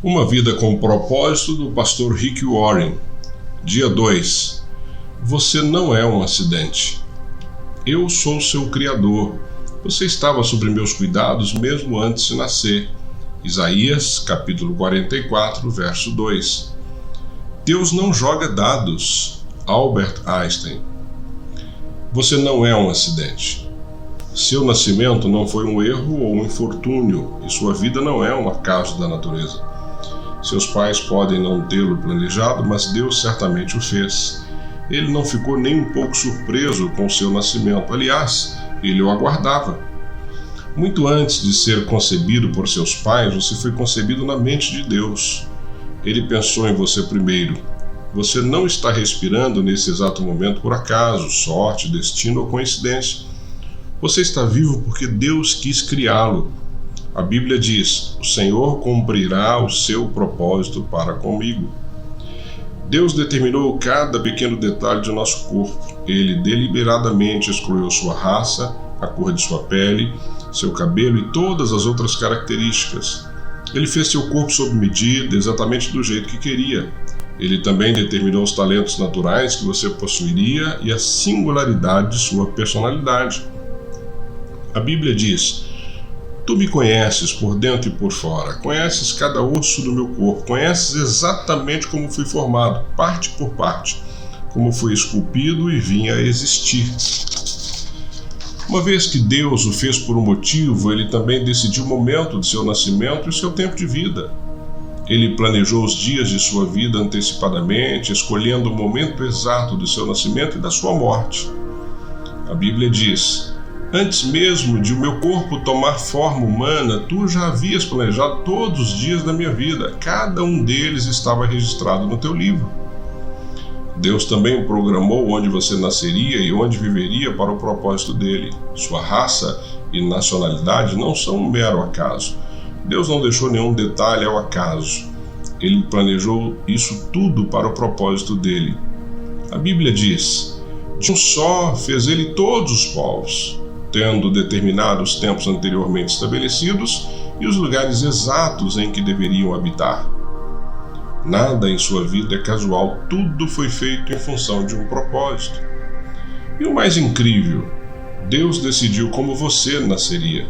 Uma vida com propósito, do pastor Rick Warren. Dia 2. Você não é um acidente. Eu sou seu Criador. Você estava sob meus cuidados mesmo antes de nascer. Isaías, capítulo 44, verso 2. Deus não joga dados. Albert Einstein. Você não é um acidente. Seu nascimento não foi um erro ou um infortúnio, e sua vida não é um acaso da natureza. Seus pais podem não tê-lo planejado, mas Deus certamente o fez. Ele não ficou nem um pouco surpreso com seu nascimento. Aliás, ele o aguardava. Muito antes de ser concebido por seus pais, você foi concebido na mente de Deus. Ele pensou em você primeiro. Você não está respirando nesse exato momento por acaso, sorte, destino ou coincidência. Você está vivo porque Deus quis criá-lo. A Bíblia diz: o Senhor cumprirá o seu propósito para comigo. Deus determinou cada pequeno detalhe de nosso corpo. Ele deliberadamente escolheu sua raça, a cor de sua pele, seu cabelo e todas as outras características. Ele fez seu corpo sob medida, exatamente do jeito que queria. Ele também determinou os talentos naturais que você possuiria e a singularidade de sua personalidade. A Bíblia diz: tu me conheces por dentro e por fora, conheces cada osso do meu corpo, conheces exatamente como fui formado, parte por parte, como fui esculpido e vim a existir. Uma vez que Deus o fez por um motivo, ele também decidiu o momento de seu nascimento e seu tempo de vida. Ele planejou os dias de sua vida antecipadamente, escolhendo o momento exato do seu nascimento e da sua morte. A Bíblia diz: antes mesmo de o meu corpo tomar forma humana, tu já havias planejado todos os dias da minha vida. Cada um deles estava registrado no teu livro. Deus também programou onde você nasceria e onde viveria para o propósito dele. Sua raça e nacionalidade não são um mero acaso. Deus não deixou nenhum detalhe ao acaso. Ele planejou isso tudo para o propósito dele. A Bíblia diz: de um só fez ele todos os povos, tendo determinado os tempos anteriormente estabelecidos e os lugares exatos em que deveriam habitar. Nada em sua vida é casual, tudo foi feito em função de um propósito. E o mais incrível, Deus decidiu como você nasceria.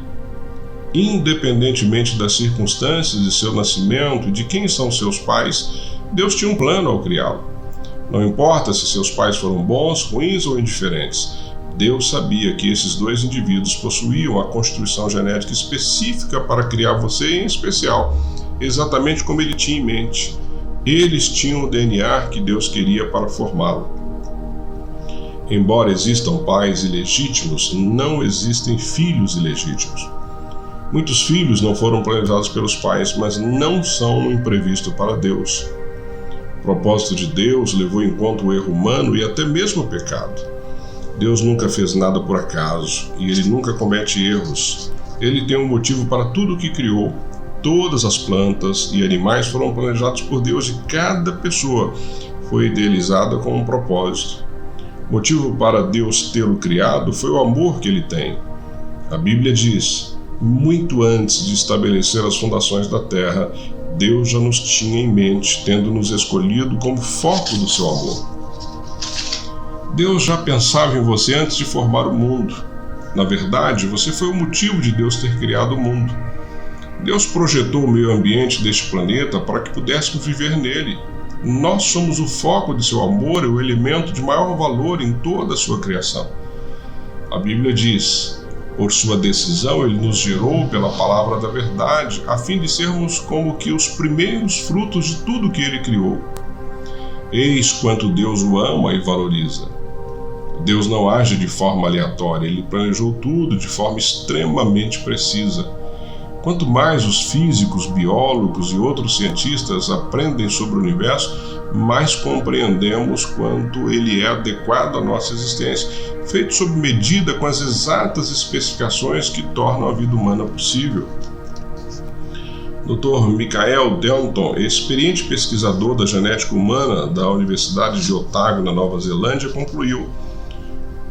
Independentemente das circunstâncias de seu nascimento e de quem são seus pais, Deus tinha um plano ao criá-lo. Não importa se seus pais foram bons, ruins ou indiferentes, Deus sabia que esses dois indivíduos possuíam a constituição genética específica para criar você em especial, exatamente como ele tinha em mente. Eles tinham o DNA que Deus queria para formá-lo. Embora existam pais ilegítimos, não existem filhos ilegítimos. Muitos filhos não foram planejados pelos pais, mas não são um imprevisto para Deus. O propósito de Deus levou em conta o erro humano e até mesmo o pecado. Deus nunca fez nada por acaso e ele nunca comete erros. Ele tem um motivo para tudo o que criou. Todas as plantas e animais foram planejados por Deus e cada pessoa foi idealizada com um propósito. O motivo para Deus tê-lo criado foi o amor que ele tem. A Bíblia diz: muito antes de estabelecer as fundações da terra, Deus já nos tinha em mente, tendo nos escolhido como foco do seu amor. Deus já pensava em você antes de formar o mundo. Na verdade, você foi o motivo de Deus ter criado o mundo. Deus projetou o meio ambiente deste planeta para que pudéssemos viver nele. Nós somos o foco de seu amor e o elemento de maior valor em toda a sua criação. A Bíblia diz: por sua decisão ele nos gerou pela palavra da verdade, a fim de sermos como que os primeiros frutos de tudo que ele criou. Eis quanto Deus o ama e valoriza. Deus não age de forma aleatória, ele planejou tudo de forma extremamente precisa. Quanto mais os físicos, biólogos e outros cientistas aprendem sobre o universo, mais compreendemos quanto ele é adequado à nossa existência, feito sob medida com as exatas especificações que tornam a vida humana possível. Dr. Michael Denton, experiente pesquisador da genética humana da Universidade de Otago, na Nova Zelândia, concluiu: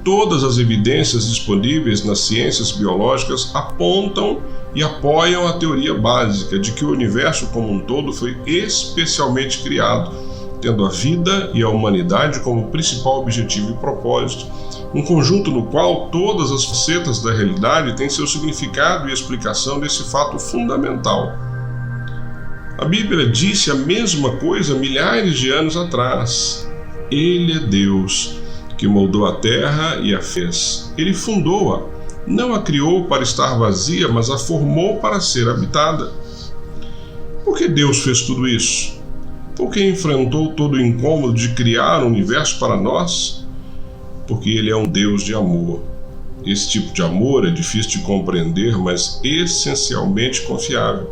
todas as evidências disponíveis nas ciências biológicas apontam e apoiam a teoria básica de que o universo como um todo foi especialmente criado, tendo a vida e a humanidade como principal objetivo e propósito, um conjunto no qual todas as facetas da realidade têm seu significado e explicação desse fato fundamental. A Bíblia disse a mesma coisa milhares de anos atrás. Ele é Deus, que moldou a terra e a fez. Ele fundou-a, não a criou para estar vazia, mas a formou para ser habitada. Por que Deus fez tudo isso? Por que enfrentou todo o incômodo de criar o universo para nós? Porque Ele é um Deus de amor. Esse tipo de amor é difícil de compreender, mas essencialmente confiável.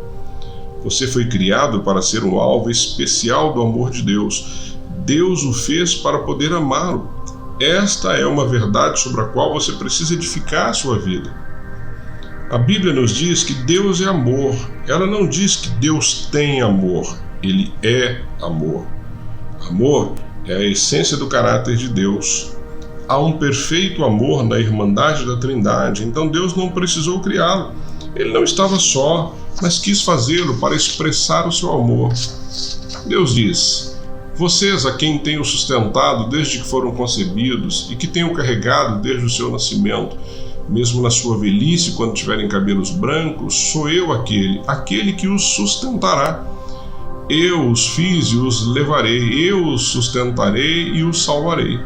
Você foi criado para ser um alvo especial do amor de Deus. Deus o fez para poder amá-lo. Esta é uma verdade sobre a qual você precisa edificar a sua vida. A Bíblia nos diz que Deus é amor. Ela não diz que Deus tem amor. Ele é amor. Amor é a essência do caráter de Deus. Há um perfeito amor na Irmandade da Trindade, então Deus não precisou criá-lo. Ele não estava só, mas quis fazê-lo para expressar o seu amor. Deus diz: vocês a quem tenho sustentado desde que foram concebidos e que tenho carregado desde o seu nascimento, mesmo na sua velhice, quando tiverem cabelos brancos, sou eu aquele que os sustentará. Eu os fiz e os levarei, eu os sustentarei e os salvarei.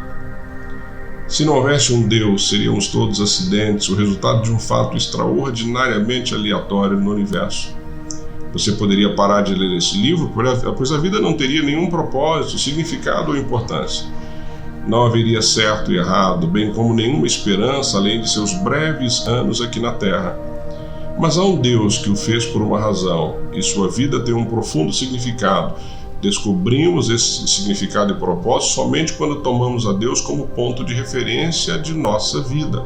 Se não houvesse um Deus, seríamos todos acidentes, o resultado de um fato extraordinariamente aleatório no universo. Você poderia parar de ler esse livro, pois a vida não teria nenhum propósito, significado ou importância. Não haveria certo e errado, bem como nenhuma esperança além de seus breves anos aqui na Terra. Mas há um Deus que o fez por uma razão, e sua vida tem um profundo significado. Descobrimos esse significado e propósito somente quando tomamos a Deus como ponto de referência de nossa vida.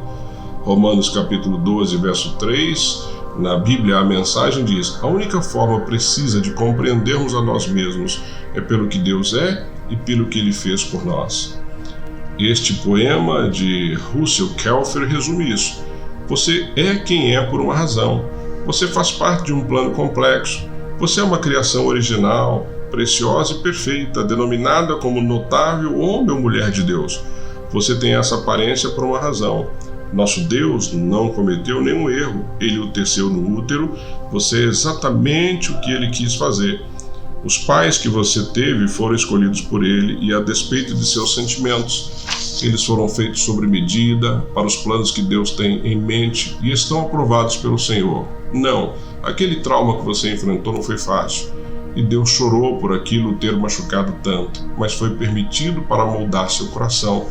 Romanos capítulo 12, verso 3, na Bíblia a mensagem diz: a única forma precisa de compreendermos a nós mesmos é pelo que Deus é e pelo que Ele fez por nós. Este poema de Russell Kelfer resume isso. Você é quem é por uma razão. Você faz parte de um plano complexo. Você é uma criação original, preciosa e perfeita, denominada como notável homem ou mulher de Deus. Você tem essa aparência por uma razão. Nosso Deus não cometeu nenhum erro. Ele o teceu no útero. Você é exatamente o que Ele quis fazer. Os pais que você teve foram escolhidos por Ele e, a despeito de seus sentimentos, eles foram feitos sob medida para os planos que Deus tem em mente e estão aprovados pelo Senhor. Não, aquele trauma que você enfrentou não foi fácil. E Deus chorou por aquilo ter machucado tanto, mas foi permitido para moldar seu coração,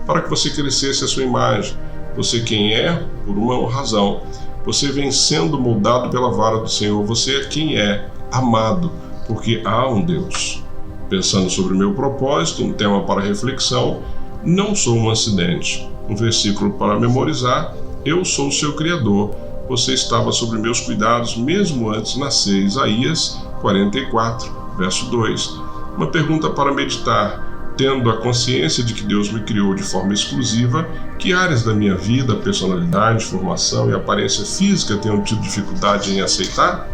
para que você crescesse a sua imagem. Você quem é, por uma razão. Você vem sendo moldado pela vara do Senhor. Você é quem é, amado, porque há um Deus. Pensando sobre o meu propósito, um tema para reflexão: não sou um acidente. Um versículo para memorizar: eu sou o seu Criador. Você estava sob meus cuidados mesmo antes de nascer. Isaías 44, verso 2. Uma pergunta para meditar: tendo a consciência de que Deus me criou de forma exclusiva, que áreas da minha vida, personalidade, formação e aparência física tenho tido dificuldade em aceitar?